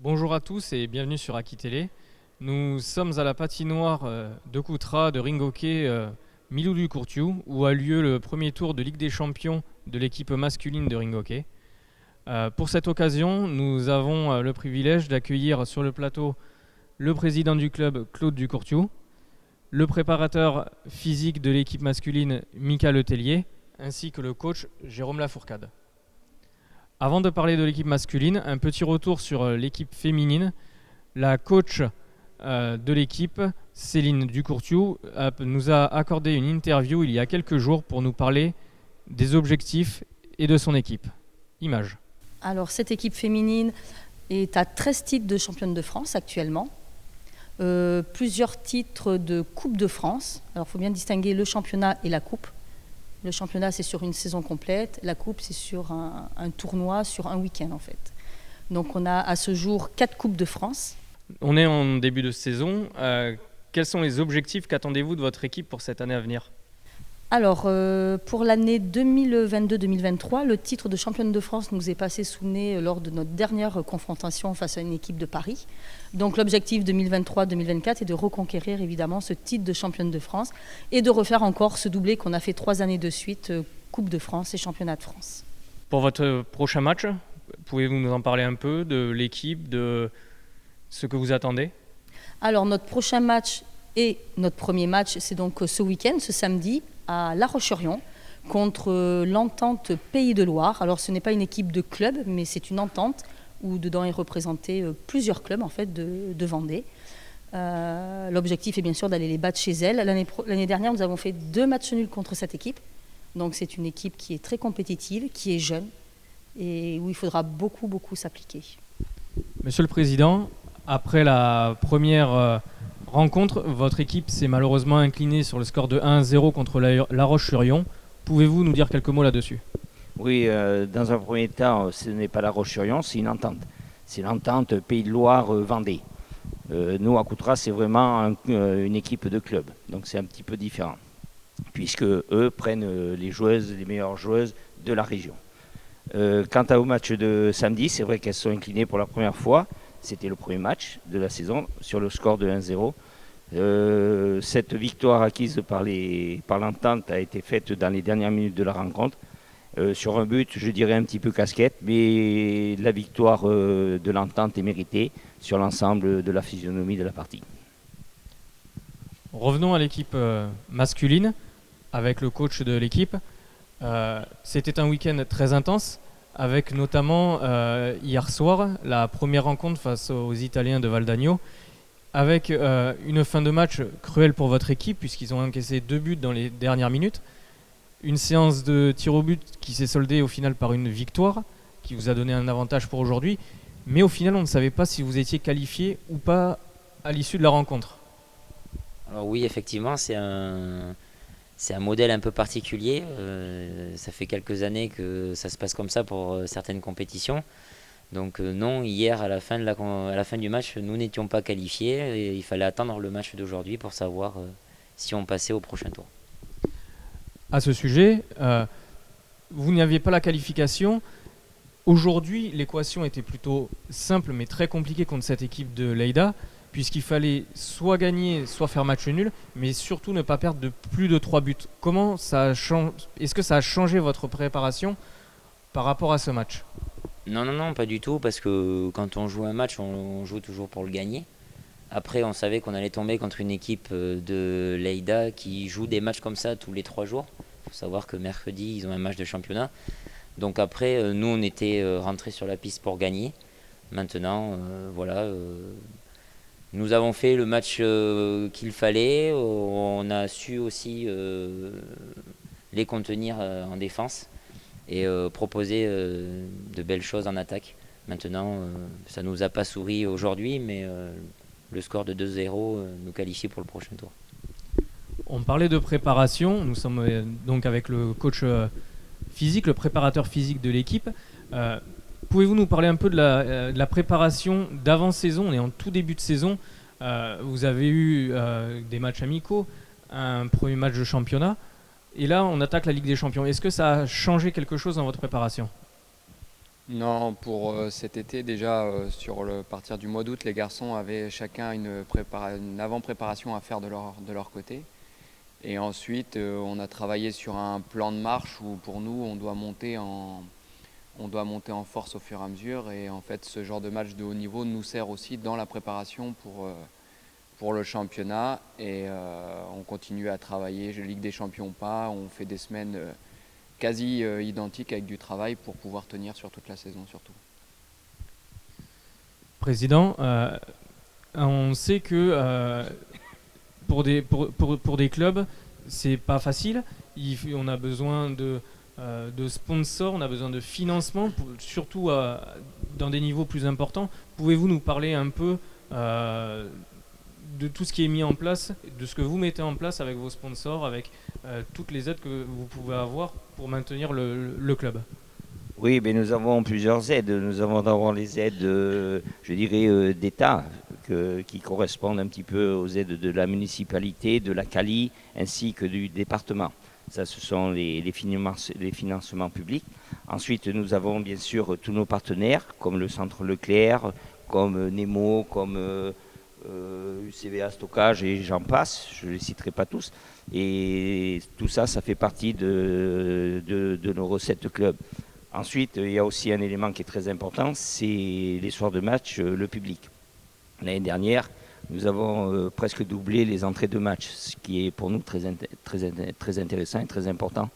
Bonjour à tous et bienvenue sur Aki Télé. Nous sommes à la patinoire de Coutras de ring hockey Milou du Courtiou où a lieu le premier tour de Ligue des Champions de l'équipe masculine de ring hockey. Pour cette occasion, nous avons le privilège d'accueillir sur le plateau le président du club Claude Ducourtiou, le préparateur physique de l'équipe masculine Mika Letellier, ainsi que le coach Jérôme Lafourcade. Avant de parler de l'équipe masculine, un petit retour sur l'équipe féminine. La coach de l'équipe, Céline Ducourtiou, nous a accordé une interview il y a quelques jours pour nous parler des objectifs et de son équipe. Image. Alors cette équipe féminine est à 13 titres de championne de France actuellement. Plusieurs titres de Coupe de France. Alors il faut bien distinguer le championnat et la coupe. Le championnat, c'est sur une saison complète. La coupe, c'est sur un tournoi, sur un week-end, en fait. Donc, on a à ce jour 4 Coupes de France. On est en début de saison. Quels sont les objectifs qu'attendez-vous de votre équipe pour cette année à venir ? Alors, pour l'année 2022-2023, le titre de championne de France nous est passé sous le nez lors de notre dernière confrontation face à une équipe de Paris. Donc, l'objectif 2023-2024 est de reconquérir évidemment ce titre de championne de France et de refaire encore ce doublé qu'on a fait 3 années de suite, Coupe de France et Championnat de France. Pour votre prochain match, pouvez-vous nous en parler un peu de l'équipe, de ce que vous attendez ? Alors, notre prochain match et notre premier match, c'est donc ce week-end, ce samedi, à La Roche-sur-Yon, contre l'Entente Pays de Loire. Alors, ce n'est pas une équipe de club, mais c'est une entente où dedans est représenté plusieurs clubs en fait, de Vendée. L'objectif est bien sûr d'aller les battre chez elles. L'année dernière, nous avons fait 2 matchs nuls contre cette équipe. Donc, c'est une équipe qui est très compétitive, qui est jeune et où il faudra beaucoup s'appliquer. Monsieur le Président, après la première rencontre, votre équipe s'est malheureusement inclinée sur le score de 1-0 contre La Roche-sur-Yon. Pouvez-vous nous dire quelques mots là-dessus ? Oui, dans un premier temps, ce n'est pas La Roche-sur-Yon, c'est une entente. C'est l'entente Pays de Loire-Vendée. Nous, à Coutras, c'est vraiment une équipe de club. Donc c'est un petit peu différent, puisque eux prennent les meilleures joueuses de la région. Quant au match de samedi, c'est vrai qu'elles sont inclinées pour la première fois. C'était le premier match de la saison sur le score de 1-0. Cette victoire acquise par l'entente a été faite dans les dernières minutes de la rencontre. Sur un but, je dirais un petit peu casquette, mais la victoire de l'entente est méritée sur l'ensemble de la physionomie de la partie. Revenons à l'équipe masculine avec le coach de l'équipe. C'était un week-end très intense, avec notamment hier soir la première rencontre face aux Italiens de Valdagno, avec une fin de match cruelle pour votre équipe puisqu'ils ont encaissé 2 buts dans les dernières minutes. Une séance de tir au but qui s'est soldée au final par une victoire qui vous a donné un avantage pour aujourd'hui. Mais au final, on ne savait pas si vous étiez qualifié ou pas à l'issue de la rencontre. Alors oui, effectivement, c'est un modèle un peu particulier. Ça fait quelques années que ça se passe comme ça pour certaines compétitions. Donc non, hier, à la fin du match, nous n'étions pas qualifiés. Et il fallait attendre le match d'aujourd'hui pour savoir si on passait au prochain tour. À ce sujet, vous n'aviez pas la qualification. Aujourd'hui, l'équation était plutôt simple mais très compliquée contre cette équipe de Lleida, puisqu'il fallait soit gagner, soit faire match nul, mais surtout ne pas perdre de plus de 3 buts. Est-ce que ça a changé votre préparation par rapport à ce match ? Non, pas du tout, parce que quand on joue un match, on joue toujours pour le gagner. Après, on savait qu'on allait tomber contre une équipe de Lleida qui joue des matchs comme ça tous les 3 jours. Il faut savoir que mercredi, ils ont un match de championnat. Donc après, nous, on était rentrés sur la piste pour gagner. Maintenant, nous avons fait le match qu'il fallait. On a su aussi les contenir en défense et proposer de belles choses en attaque. Maintenant, ça ne nous a pas souri aujourd'hui, mais le score de 2-0 nous qualifie pour le prochain tour. On parlait de préparation. Nous sommes donc avec le coach physique, le préparateur physique de l'équipe. Pouvez-vous nous parler un peu de la préparation d'avant-saison ? On est en tout début de saison. Vous avez eu des matchs amicaux, un premier match de championnat. Et là, on attaque la Ligue des Champions. Est-ce que ça a changé quelque chose dans votre préparation ? Non, pour cet été déjà, partir du mois d'août, les garçons avaient chacun une avant-préparation à faire de leur côté. Et ensuite, on a travaillé sur un plan de marche où pour nous, on doit monter en force au fur et à mesure. Et en fait, ce genre de match de haut niveau nous sert aussi dans la préparation pour le championnat. Et on continue à travailler, Ligue des Champions ou pas, on fait des semaines quasi identiques avec du travail pour pouvoir tenir sur toute la saison surtout. Président, on sait que pour des clubs, c'est pas facile. On a besoin de sponsors, on a besoin de financement, surtout dans des niveaux plus importants. Pouvez-vous nous parler un peu de tout ce qui est mis en place, de ce que vous mettez en place avec vos sponsors, avec toutes les aides que vous pouvez avoir pour maintenir le club? Oui, mais nous avons plusieurs aides. Nous avons d'abord les aides, je dirais, d'État, qui correspondent un petit peu aux aides de la municipalité, de la CALI, ainsi que du département. Ça, ce sont les financements publics. Ensuite, nous avons bien sûr tous nos partenaires, comme le Centre Leclerc, comme Nemo, comme UCVA Stockage et j'en passe, je ne les citerai pas tous. Et tout ça, ça fait partie de nos recettes club. Ensuite, il y a aussi un élément qui est très important, c'est les soirs de match, le public. L'année dernière, nous avons presque doublé les entrées de match, ce qui est pour nous très intéressant et très important.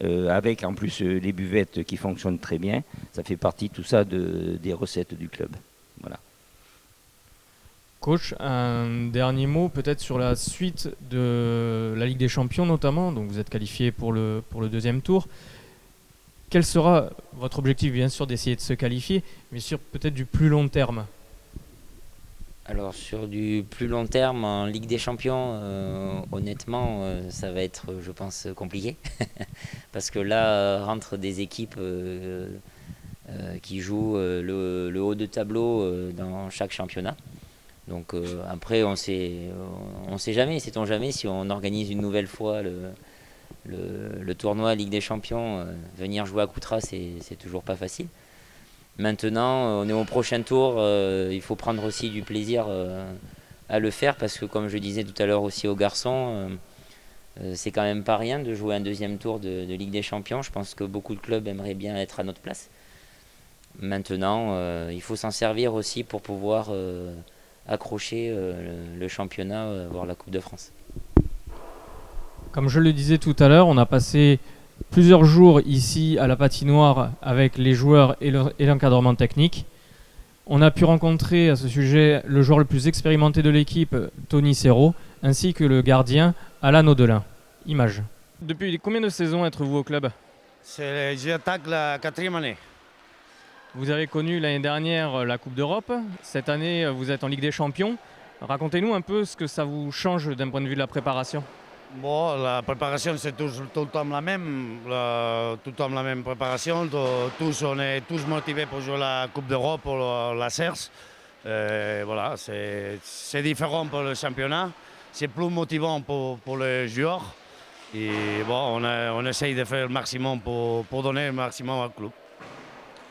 Avec en plus les buvettes qui fonctionnent très bien, ça fait partie tout ça des recettes du club. Voilà. Coach, un dernier mot peut-être sur la suite de la Ligue des Champions notamment. Donc vous êtes qualifié pour le deuxième tour. Quel sera votre objectif? Bien sûr d'essayer de se qualifier, mais sur peut-être du plus long terme. Alors sur du plus long terme, en Ligue des Champions, honnêtement, ça va être, je pense, compliqué. Parce que là, rentrent des équipes qui jouent le haut de tableau dans chaque championnat. Donc après, on sait jamais, sait-on jamais, si on organise une nouvelle fois le tournoi Ligue des Champions, venir jouer à Coutras, c'est toujours pas facile. Maintenant, on est au prochain tour, il faut prendre aussi du plaisir à le faire parce que comme je disais tout à l'heure aussi aux garçons, c'est quand même pas rien de jouer un deuxième tour de Ligue des Champions. Je pense que beaucoup de clubs aimeraient bien être à notre place. Maintenant, il faut s'en servir aussi pour pouvoir accrocher le championnat, voire la Coupe de France. Comme je le disais tout à l'heure, on a passé plusieurs jours ici à la patinoire avec les joueurs et l'encadrement technique. On a pu rencontrer à ce sujet le joueur le plus expérimenté de l'équipe, Tony Serrault, ainsi que le gardien Alan Audelin. Image. Depuis combien de saisons êtes-vous au club? J'attaque la 4e année. Vous avez connu l'année dernière la Coupe d'Europe. Cette année, vous êtes en Ligue des Champions. Racontez-nous un peu ce que ça vous change d'un point de vue de la préparation. Bon, la préparation, c'est tout le temps la même. Tout le temps la même préparation. On est tous motivés pour jouer la Coupe d'Europe, pour la CERS. Voilà, c'est différent pour le championnat. C'est plus motivant pour les joueurs. Et bon, on essaye de faire le maximum pour donner le maximum au club.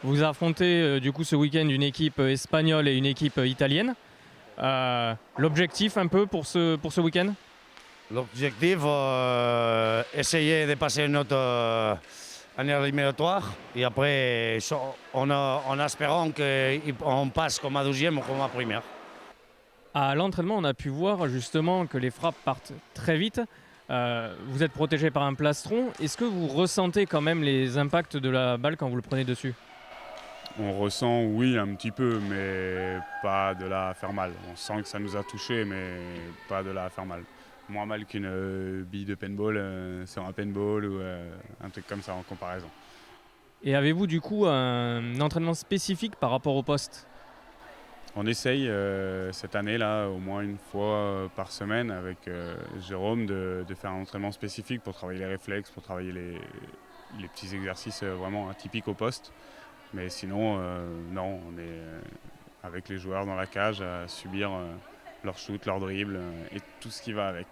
Vous affrontez du coup ce week-end une équipe espagnole et une équipe italienne. L'objectif un peu pour ce week-end? L'objectif, essayer de passer notre année éliminatoire et après, en espérant qu'on passe comme à deuxième ou comme à première. À l'entraînement, on a pu voir justement que les frappes partent très vite. Vous êtes protégé par un plastron. Est-ce que vous ressentez quand même les impacts de la balle quand vous le prenez dessus? On ressent, oui, un petit peu, mais pas de là à faire mal. On sent que ça nous a touché, mais pas de là à faire mal. Moins mal qu'une bille de paintball sur un paintball ou un truc comme ça en comparaison. Et avez-vous du coup un entraînement spécifique par rapport au poste? On essaye cette année-là au moins une fois par semaine avec Jérôme de faire un entraînement spécifique pour travailler les réflexes, pour travailler les petits exercices vraiment atypiques au poste. Mais sinon, non, on est avec les joueurs dans la cage à subir leurs shoots, leurs dribbles et tout ce qui va avec.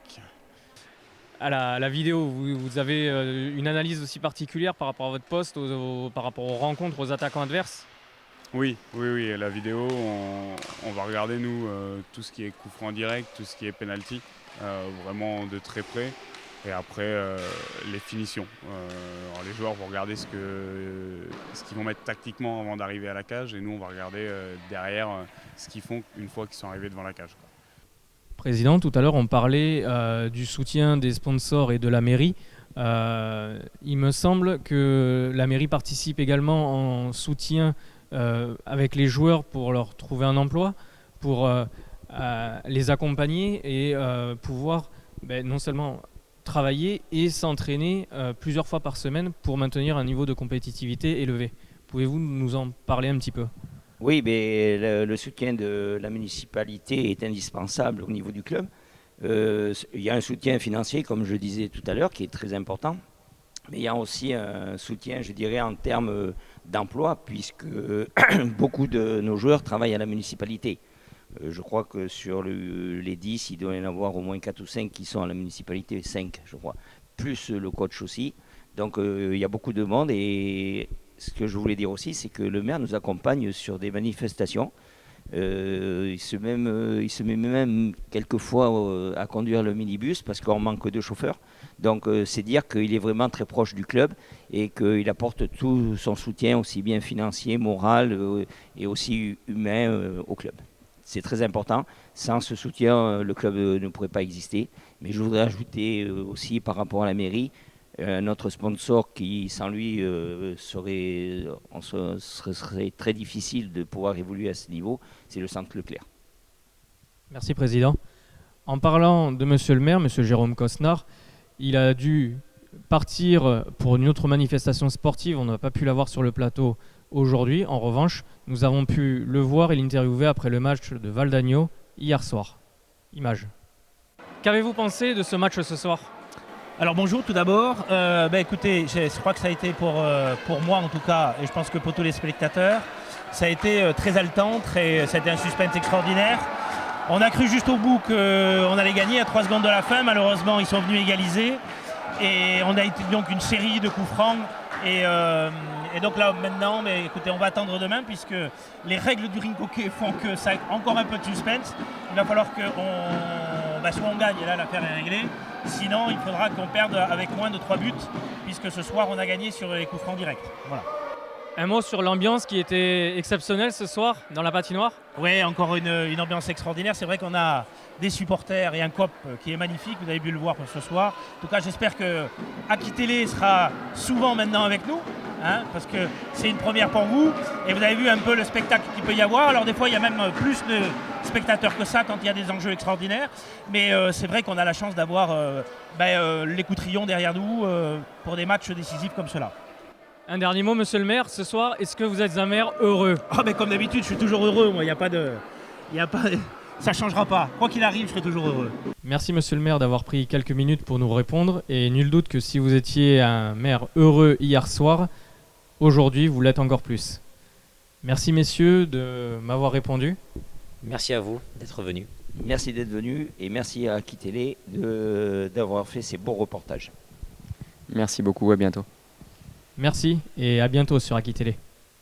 à la vidéo, vous avez une analyse aussi particulière par rapport à votre poste, par rapport aux rencontres, aux attaquants adverses? Oui, la vidéo, on va regarder nous tout ce qui est coup franc direct, tout ce qui est penalty, vraiment de très près. Et après, les finitions. Alors les joueurs vont regarder ce qu'ils vont mettre tactiquement avant d'arriver à la cage, et nous on va regarder derrière ce qu'ils font une fois qu'ils sont arrivés devant la cage. Président, tout à l'heure on parlait du soutien des sponsors et de la mairie. Il me semble que la mairie participe également en soutien avec les joueurs pour leur trouver un emploi, pour les accompagner et pouvoir non seulement travailler et s'entraîner plusieurs fois par semaine pour maintenir un niveau de compétitivité élevé. Pouvez-vous nous en parler un petit peu? Oui, mais le soutien de la municipalité est indispensable au niveau du club. Il y a un soutien financier, comme je disais tout à l'heure, qui est très important. Mais il y a aussi un soutien, je dirais, en termes d'emploi, puisque beaucoup de nos joueurs travaillent à la municipalité. Je crois que sur les 10, il doit y en avoir au moins 4 ou 5 qui sont à la municipalité, 5 je crois, plus le coach aussi. Donc il y a beaucoup de monde, et ce que je voulais dire aussi, c'est que le maire nous accompagne sur des manifestations. Il se met même quelquefois à conduire le minibus parce qu'on manque de chauffeurs. Donc c'est dire qu'il est vraiment très proche du club et qu'il apporte tout son soutien, aussi bien financier, moral et aussi humain au club. C'est très important. Sans ce soutien, le club ne pourrait pas exister. Mais je voudrais ajouter aussi par rapport à la mairie, notre sponsor qui, sans lui, serait très difficile de pouvoir évoluer à ce niveau, c'est le Centre Leclerc. Merci Président. En parlant de Monsieur le maire, Monsieur Jérôme Cosnard, il a dû partir pour une autre manifestation sportive. On n'a pas pu l'avoir sur le plateau aujourd'hui. En revanche, nous avons pu le voir et l'interviewer après le match de Val d'Agno hier soir. Image. Qu'avez-vous pensé de ce match ce soir ? Alors bonjour tout d'abord. Écoutez, je crois que ça a été pour moi en tout cas, et je pense que pour tous les spectateurs, ça a été très haletant, ça a été un suspense extraordinaire. On a cru juste au bout qu'on allait gagner à 3 secondes de la fin. Malheureusement, ils sont venus égaliser. Et on a été donc une série de coups francs. Et donc là maintenant, écoutez, on va attendre demain puisque les règles du ring hockey font que ça a encore un peu de suspense. Il va falloir que soit on gagne et là l'affaire est réglée. Sinon, il faudra qu'on perde avec moins de 3 buts puisque ce soir on a gagné sur les coups francs directs. Voilà. Un mot sur l'ambiance qui était exceptionnelle ce soir dans la patinoire. Oui, encore une ambiance extraordinaire. C'est vrai qu'on a des supporters et un COP qui est magnifique. Vous avez pu le voir pour ce soir. En tout cas, j'espère que Akitele sera souvent maintenant avec nous, parce que c'est une première pour vous. Et vous avez vu un peu le spectacle qu'il peut y avoir. Alors des fois, il y a même plus de spectateurs que ça quand il y a des enjeux extraordinaires. Mais c'est vrai qu'on a la chance d'avoir les Coutrillons derrière nous pour des matchs décisifs comme cela. Un dernier mot, Monsieur le maire, ce soir, est-ce que vous êtes un maire heureux ? Comme d'habitude, je suis toujours heureux, moi, ça ne changera pas. Quoi qu'il arrive, je serai toujours heureux. Merci Monsieur le maire d'avoir pris quelques minutes pour nous répondre, et nul doute que si vous étiez un maire heureux hier soir, aujourd'hui vous l'êtes encore plus. Merci messieurs de m'avoir répondu. Merci à vous d'être venus. Merci d'être venus et merci à Akitele d'avoir fait ces beaux reportages. Merci beaucoup, à bientôt. Merci et à bientôt sur Akitele.